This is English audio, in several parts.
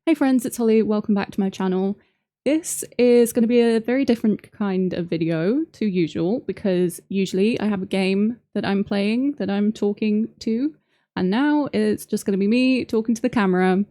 Hey friends, it's Holly. Welcome back to my channel. This is going to be a very different kind of video to usual because usually I have a game that I'm playing that I'm talking to, and now it's just going to be me talking to the camera,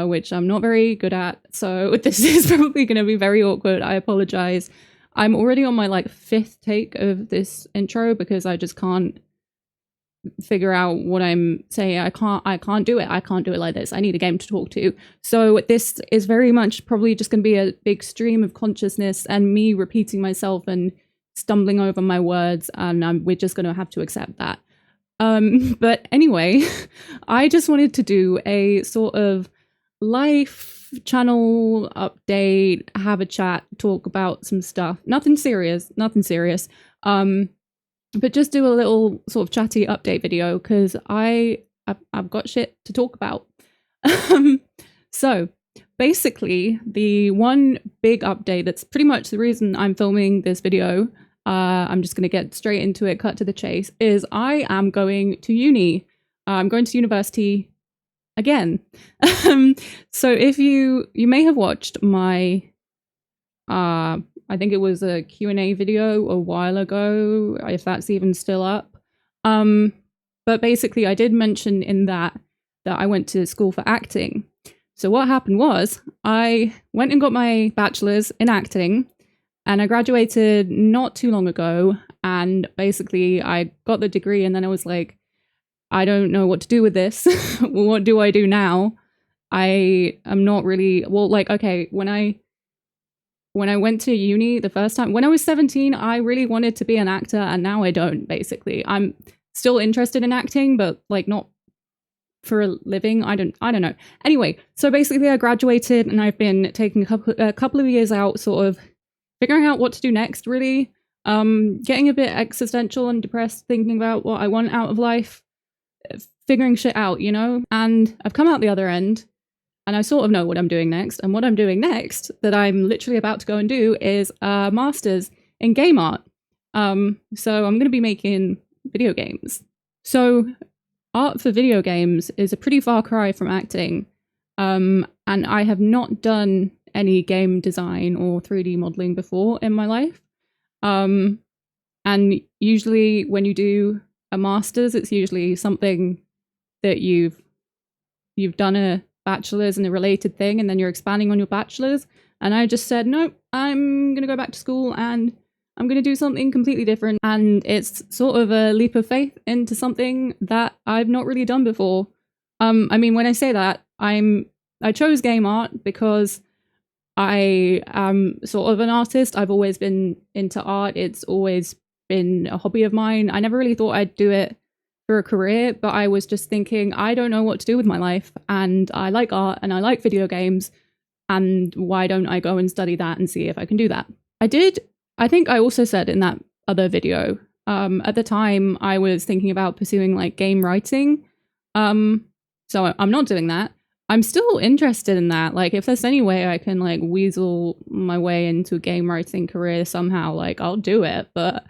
which I'm not very good at, so this is probably going to be very awkward. I apologize. I'm already on my fifth take of this intro because I just can't figure out what I'm saying. I can't do it. I can't do it like this. I need a game to talk to. So this is very much probably just going to be a big stream of consciousness and me repeating myself and stumbling over my words, and we're just going to have to accept that. But anyway, I just wanted to do a sort of life channel update, have a chat, talk about some stuff. Nothing serious. But just do a little sort of chatty update video because I've got shit to talk about. So basically, the one big update that's pretty much the reason I'm filming this video, I'm just going to get straight into it, cut to the chase, is I am going to uni. I'm going to university again. So if you may have watched my I think it was a Q&A video a while ago, if that's even still up. But basically I did mention in that I went to school for acting. So what happened was I went and got my bachelor's in acting, and I graduated not too long ago, and basically I got the degree and then I was like, I don't know what to do with this. What do I do now? I am not really, okay, when I went to uni the first time, when I was 17, I really wanted to be an actor, and now I don't, basically. I'm still interested in acting, but not for a living. I don't know. Anyway, so basically I graduated and I've been taking a couple of years out, sort of figuring out what to do next, really. Getting a bit existential and depressed, thinking about what I want out of life, figuring shit out, you know? And I've come out the other end, and I sort of know what I'm doing next. And what I'm doing next, that I'm literally about to go and do, is a master's in game art. So I'm going to be making video games. So art for video games is a pretty far cry from acting. And I have not done any game design or 3D modeling before in my life. And usually when you do a master's, it's usually something that you've done a bachelor's in a related thing, and then you're expanding on your bachelor's. And I just said, nope, I'm gonna go back to school and I'm gonna do something completely different. And it's sort of a leap of faith into something that I've not really done before. I mean, when I say that, I chose game art because I am sort of an artist. I've always been into art. It's always been a hobby of mine. I never really thought I'd do it for a career, but I was just thinking, I don't know what to do with my life, and I like art and I like video games, and why don't I go and study that and see if I can do that? I think I also said in that other video, at the time I was thinking about pursuing game writing. So I'm not doing that. I'm still interested in that. If there's any way I can weasel my way into a game writing career somehow, I'll do it, but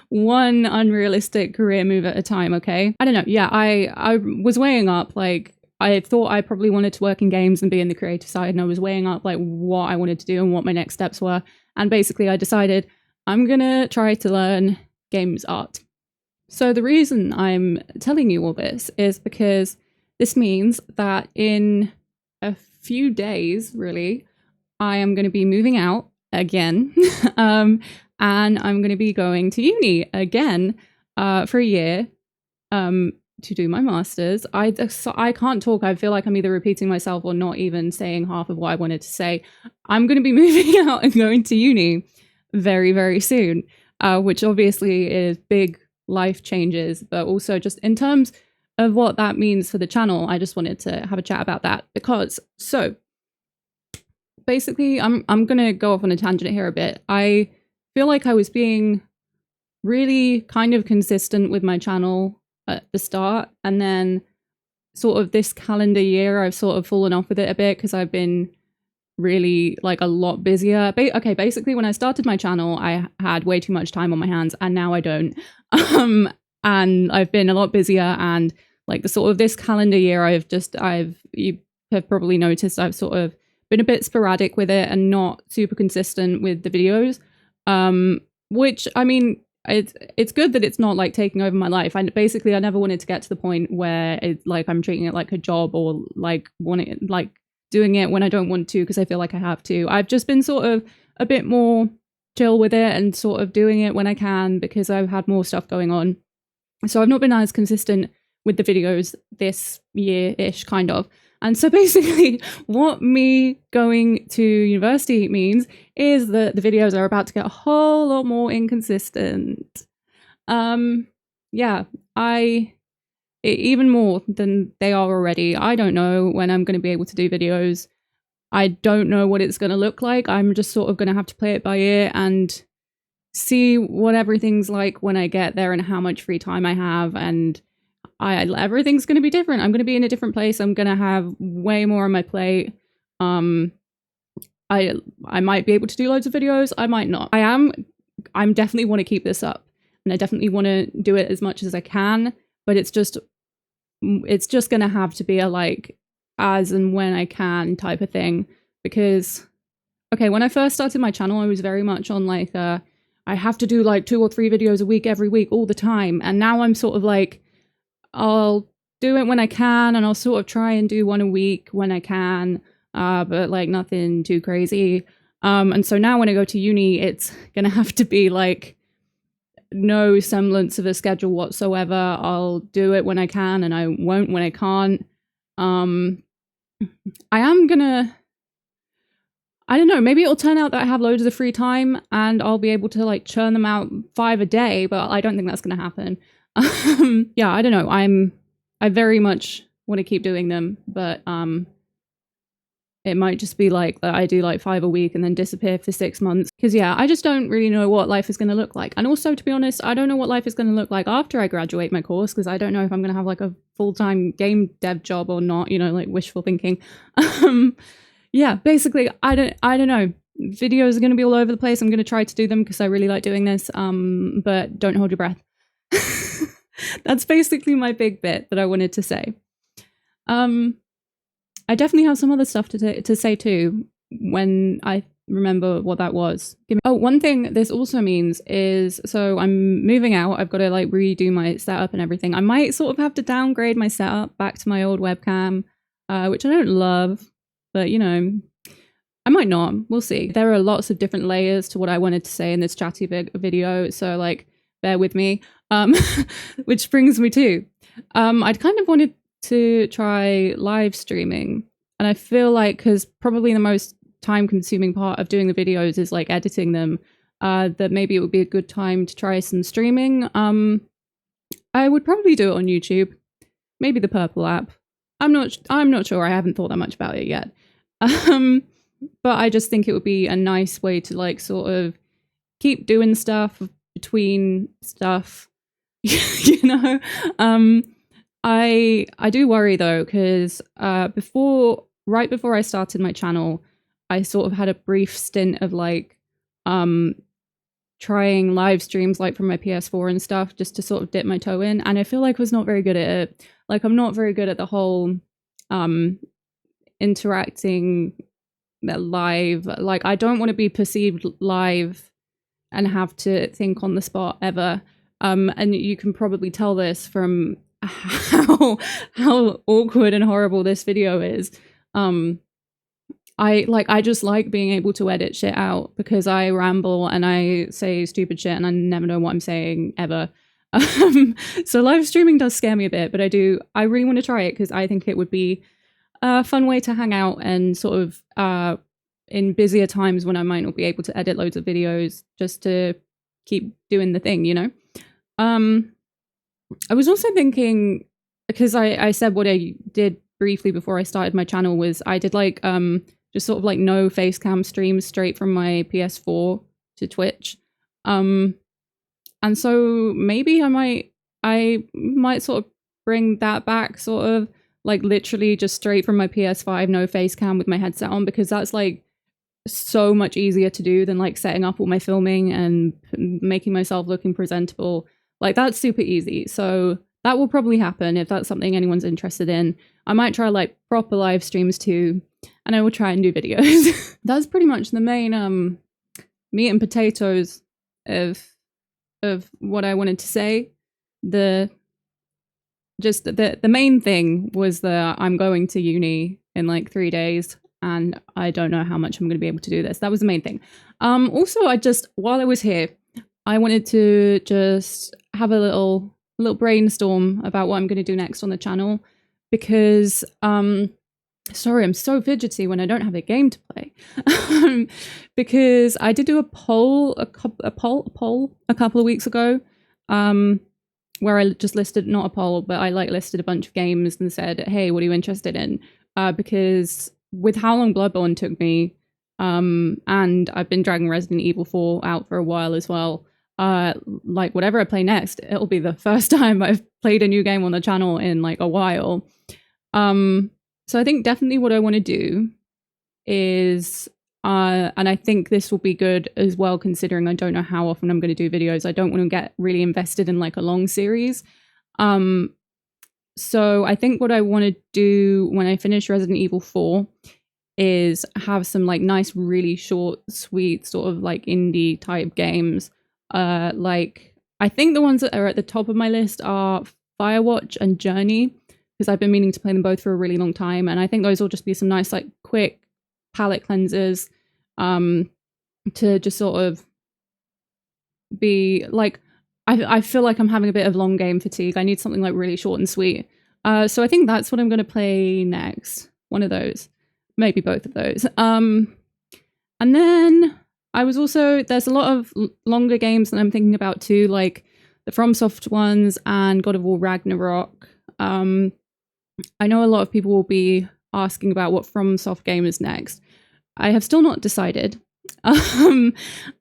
one unrealistic career move at a time, okay? I don't know. Yeah, I was weighing up, I thought I probably wanted to work in games and be in the creative side, and I was weighing up what I wanted to do and what my next steps were. And basically I decided I'm gonna try to learn games art. So the reason I'm telling you all this is because this means that in a few days, really, I am going to be moving out again. And I'm going to be going to uni again for a year to do my master's. I can't talk. I feel like I'm either repeating myself or not even saying half of what I wanted to say. I'm going to be moving out and going to uni very, very soon, which obviously is big life changes, but also just in terms of what that means for the channel, I just wanted to have a chat about that because, so basically I'm going to go off on a tangent here a bit. I feel like I was being really kind of consistent with my channel at the start, and then sort of this calendar year I've sort of fallen off with it a bit because I've been really a lot busier. Okay, basically when I started my channel I had way too much time on my hands, and now I don't. And I've been a lot busier, and the sort of this calendar year I've have probably noticed, I've sort of been a bit sporadic with it and not super consistent with the videos. Which, I mean, it's good that it's not like taking over my life. I never wanted to get to the point where it's like I'm treating it like a job, or like doing it when I don't want to because I feel like I have to. I've just been sort of a bit more chill with it and sort of doing it when I can because I've had more stuff going on. So I've not been as consistent with the videos this year-ish, kind of. And so basically what me going to university means is that the videos are about to get a whole lot more inconsistent. Yeah, even more than they are already. I don't know when I'm going to be able to do videos. I don't know what it's going to look like. I'm just sort of going to have to play it by ear and see what everything's like when I get there and how much free time I have. And everything's going to be different. I'm going to be in a different place. I'm going to have way more on my plate. I might be able to do loads of videos. I might not. I'm definitely want to keep this up, and I definitely want to do it as much as I can, but it's just going to have to be a like as and when I can type of thing. Because okay, when I first started my channel, I was very much on like I have to do like 2 or 3 videos a week every week all the time, and now I'm sort of like, I'll do it when I can, and I'll sort of try and do 1 a week when I can, but like nothing too crazy. And so now when I go to uni, it's gonna have to be like no semblance of a schedule whatsoever. I'll do it when I can, and I won't when I can't. I don't know, maybe it'll turn out that I have loads of free time and I'll be able to like churn them out 5 a day, but I don't think that's gonna happen. Yeah, I don't know. I very much want to keep doing them, but it might just be like that I do like 5 a week and then disappear for 6 months. Because yeah, I just don't really know what life is going to look like. And also, to be honest, I don't know what life is going to look like after I graduate my course, because I don't know if I'm going to have like a full-time game dev job or not, you know, like wishful thinking. Yeah, basically, I don't know. Videos are going to be all over the place. I'm going to try to do them because I really like doing this, but don't hold your breath. That's basically my big bit that I wanted to say. I definitely have some other stuff to say too when I remember what that was. One thing this also means is, so I'm moving out. I've got to like redo my setup and everything. I might sort of have to downgrade my setup back to my old webcam, which I don't love, but you know, I might not. We'll see. There are lots of different layers to what I wanted to say in this chatty video, so like bear with me. Which brings me to, I'd kind of wanted to try live streaming, and I feel like, because probably the most time consuming part of doing the videos is like editing them, that maybe it would be a good time to try some streaming. I would probably do it on YouTube, maybe the Purple app. I'm not sure. I haven't thought that much about it yet. But I just think it would be a nice way to like sort of keep doing stuff between stuff. You know, I do worry though, because right before I started my channel, I sort of had a brief stint of like trying live streams like from my PS4 and stuff, just to sort of dip my toe in, and I feel like I was not very good at it. Like, I'm not very good at the whole interacting live. Like, I don't want to be perceived live and have to think on the spot ever. And you can probably tell this from how awkward and horrible this video is. I just like being able to edit shit out, because I ramble and I say stupid shit and I never know what I'm saying ever. So live streaming does scare me a bit, but I really want to try it because I think it would be a fun way to hang out and sort of in busier times when I might not be able to edit loads of videos, just to keep doing the thing, you know? I was also thinking, because I said what I did briefly before I started my channel was I did like just sort of like no face cam streams straight from my PS4 to Twitch. And so maybe I might sort of bring that back, sort of like literally just straight from my PS5, no face cam with my headset on, because that's like so much easier to do than like setting up all my filming and making myself looking presentable. Like, that's super easy. So that will probably happen if that's something anyone's interested in. I might try like proper live streams too, and I will try and do videos. That's pretty much the main meat and potatoes of what I wanted to say. The main thing was that I'm going to uni in like 3 days, and I don't know how much I'm going to be able to do this. That was the main thing. Also, while I was here, I wanted to just have a little brainstorm about what I'm going to do next on the channel, because sorry, I'm so fidgety when I don't have a game to play. Because I did do a poll a couple of weeks ago, where I just listed, not a poll, but I like listed a bunch of games and said, hey, what are you interested in? Because with how long Bloodborne took me, and I've been dragging Resident Evil 4 out for a while as well, like whatever I play next, it'll be the first time I've played a new game on the channel in like a while. So I think definitely what I want to do is, and I think this will be good as well, considering I don't know how often I'm going to do videos. I don't want to get really invested in like a long series. So I think what I want to do when I finish Resident Evil 4 is have some like nice, really short, sweet sort of like indie type games. Like I think the ones that are at the top of my list are Firewatch and Journey, because I've been meaning to play them both for a really long time. And I think those will just be some nice, like quick palette cleansers, to just sort of be like, I feel like I'm having a bit of long game fatigue. I need something like really short and sweet. So I think that's what I'm going to play next. One of those, maybe both of those. And then I was also, there's a lot of longer games that I'm thinking about too, like the FromSoft ones and God of War Ragnarok. I know a lot of people will be asking about what FromSoft game is next. I have still not decided.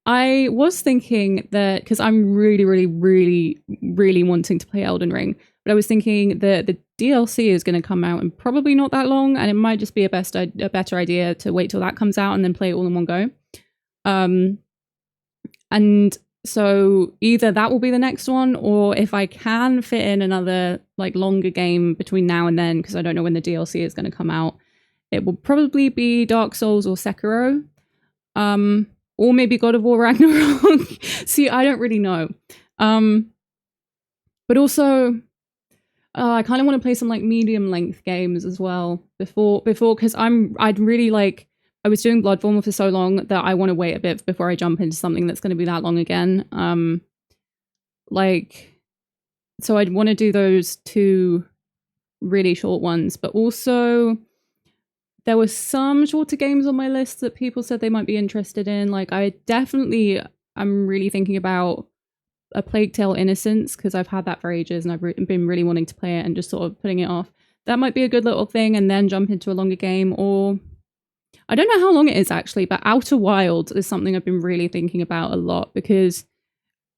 I was thinking that, because I'm really, really, really, really wanting to play Elden Ring, but I was thinking that the DLC is going to come out in probably not that long, and it might just be a better idea to wait till that comes out and then play it all in one go. And so either that will be the next one, or if I can fit in another like longer game between now and then, because I don't know when the DLC is going to come out, it will probably be Dark Souls or Sekiro, or maybe God of War Ragnarok. See, I don't really know. But also, I kind of want to play some like medium length games as well before, because I'd really like, I was doing Bloodborne for so long that I want to wait a bit before I jump into something that's going to be that long again. Like, so I'd want to do those two really short ones, but also there were some shorter games on my list that people said they might be interested in. Like, I'm really thinking about A Plague Tale: Innocence, because I've had that for ages and I've been really wanting to play it and just sort of putting it off. That might be a good little thing, and then jump into a longer game. Or I don't know how long it is actually, but Outer Wilds is something I've been really thinking about a lot, because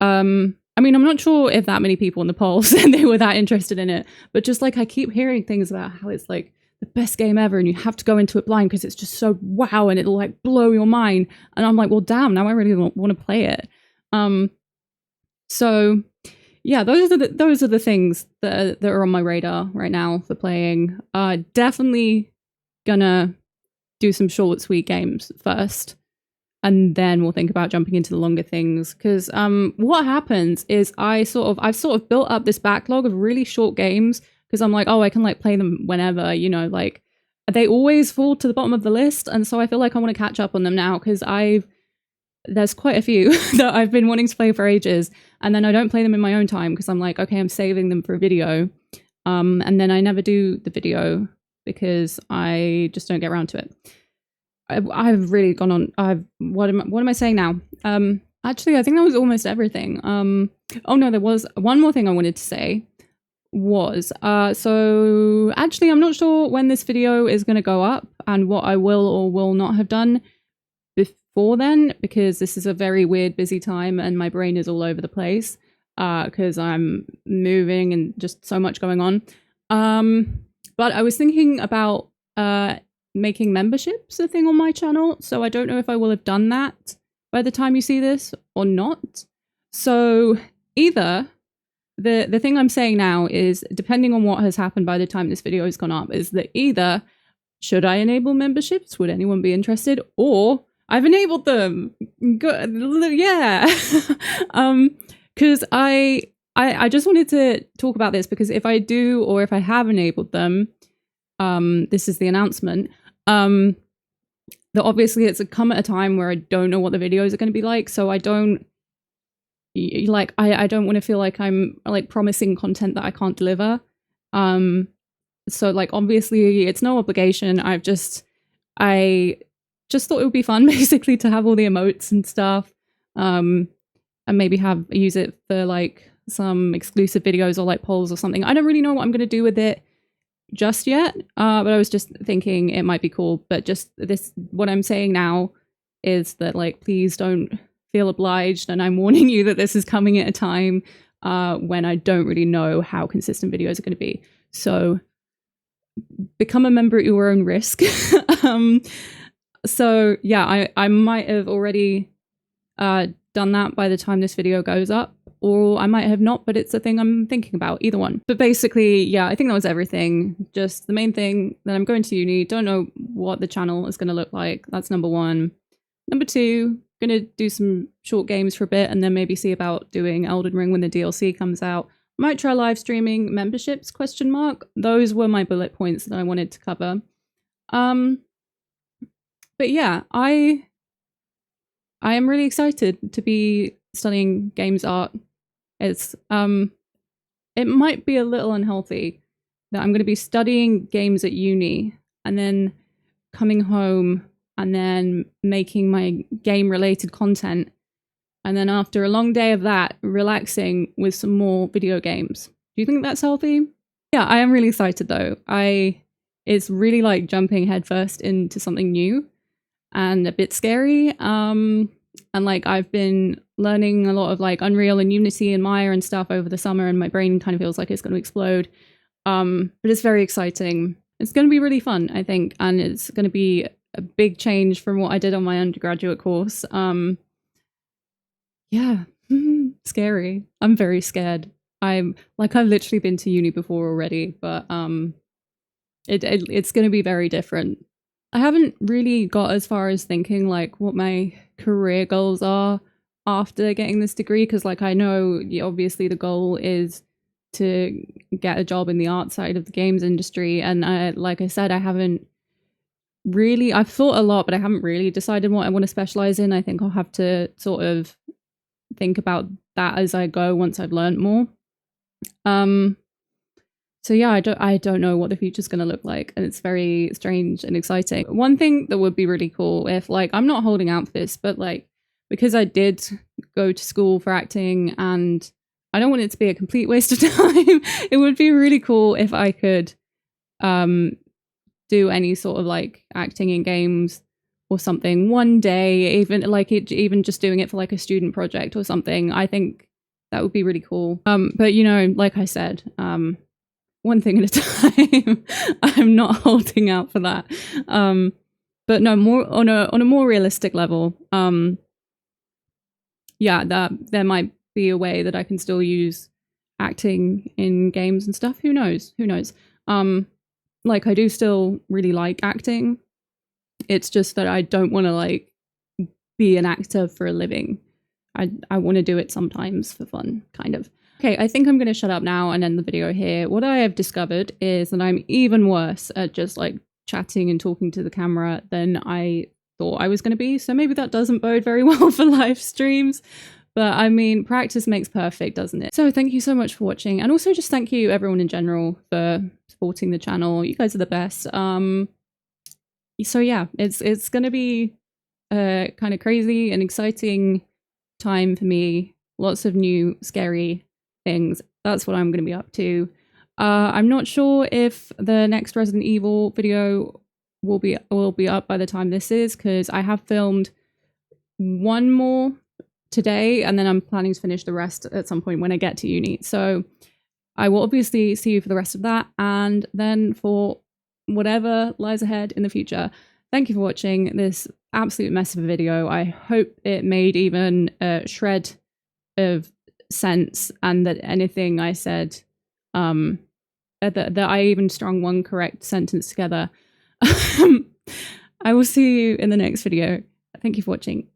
I mean, I'm not sure if that many people in the poll said they were that interested in it, but just like I keep hearing things about how it's like the best game ever and you have to go into it blind because it's just so wow and it'll like blow your mind. And I'm like, well, damn, now I really want to play it. So yeah, those are the things that are on my radar right now for playing. Definitely gonna do some short, sweet games first, and then we'll think about jumping into the longer things. Because what happens is I've sort of built up this backlog of really short games, because I'm like, oh, I can like play them whenever, you know, like they always fall to the bottom of the list, and so I feel like I want to catch up on them now, because there's quite a few that I've been wanting to play for ages, and then I don't play them in my own time because I'm like, okay, I'm saving them for a video, and then I never do the video because I just don't get around to it. I've really gone on. What am I saying now? Actually, I think that was almost everything. Oh no, there was one more thing I wanted to say. So actually, I'm not sure when this video is going to go up and what I will or will not have done before then, because this is a very weird, busy time and my brain is all over the place because I'm moving and just so much going on. But I was thinking about making memberships a thing on my channel, so I don't know if I will have done that by the time you see this or not. So either the thing I'm saying now is, depending on what has happened by the time this video has gone up, is that either should I enable memberships? Would anyone be interested? Or I've enabled them. Good, yeah. Because I just wanted to talk about this, because if I do, or if I have enabled them, this is the announcement. That obviously it's come at a time where I don't know what the videos are going to be like, so I don't I don't want to feel like I'm like promising content that I can't deliver. So like obviously it's no obligation. I just thought it would be fun basically to have all the emotes and stuff, and maybe use it for like some exclusive videos or like polls or something. I don't really know what I'm going to do with it just yet, but I was just thinking it might be cool. But just what I'm saying now is that, like, please don't feel obliged, and I'm warning you that this is coming at a time when I don't really know how consistent videos are going to be. So become a member at your own risk. So yeah, I might have already done that by the time this video goes up, or I might have not, but it's a thing I'm thinking about, either one. But basically, yeah, I think that was everything. Just the main thing, that I'm going to uni, don't know what the channel is going to look like. That's number one. Number two, gonna do some short games for a bit, and then maybe see about doing Elden Ring when the DLC comes out. Might try live streaming memberships, ? Those were my bullet points that I wanted to cover. But yeah, I am really excited to be studying games art. It's it might be a little unhealthy that I'm going to be studying games at uni and then coming home and then making my game related content, and then after a long day of that, relaxing with some more video games. Do you think that's healthy? Yeah, I am really excited though. It's really like jumping headfirst into something new and a bit scary. And like I've been learning a lot of like Unreal and Unity and Maya and stuff over the summer, and my brain kind of feels like it's going to explode. But it's very exciting. It's going to be really fun, I think, and it's going to be a big change from what I did on my undergraduate course. Yeah, scary. I'm very scared. I've literally been to uni before already, but it's going to be very different. I haven't really got as far as thinking like what my career goals are after getting this degree, because like I know obviously the goal is to get a job in the art side of the games industry, and like I said, I've thought a lot, but I haven't really decided what I want to specialize in. I think I'll have to sort of think about that as I go once I've learned more. So yeah, I don't know what the future's going to look like, and it's very strange and exciting. One thing that would be really cool, if like, I'm not holding out for this, but like, because I did go to school for acting and I don't want it to be a complete waste of time, it would be really cool if I could do any sort of like acting in games or something one day, even just doing it for like a student project or something. I think that would be really cool. But you know, like I said, one thing at a time. I'm not holding out for that. But no, more on a more realistic level. Yeah, that there might be a way that I can still use acting in games and stuff. Who knows? Who knows? Like I do still really like acting. It's just that I don't want to like be an actor for a living. I want to do it sometimes for fun, kind of. Okay, I think I'm going to shut up now and end the video here. What I have discovered is that I'm even worse at just like chatting and talking to the camera than I thought I was going to be. So maybe that doesn't bode very well for live streams. But I mean, practice makes perfect, doesn't it? So thank you so much for watching. And also just thank you everyone in general for supporting the channel. You guys are the best. So yeah, it's going to be a kind of crazy and exciting time for me. Lots of new scary things. That's what I'm going to be up to. I'm not sure if the next Resident Evil video will be up by the time this is, because I have filmed one more today and then I'm planning to finish the rest at some point when I get to uni. So I will obviously see you for the rest of that, and then for whatever lies ahead in the future. Thank you for watching this absolute mess of a video. I hope it made even a shred of sense, and that anything I said, that I even strung one correct sentence together. I will see you in the next video. Thank you for watching.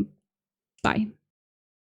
Bye.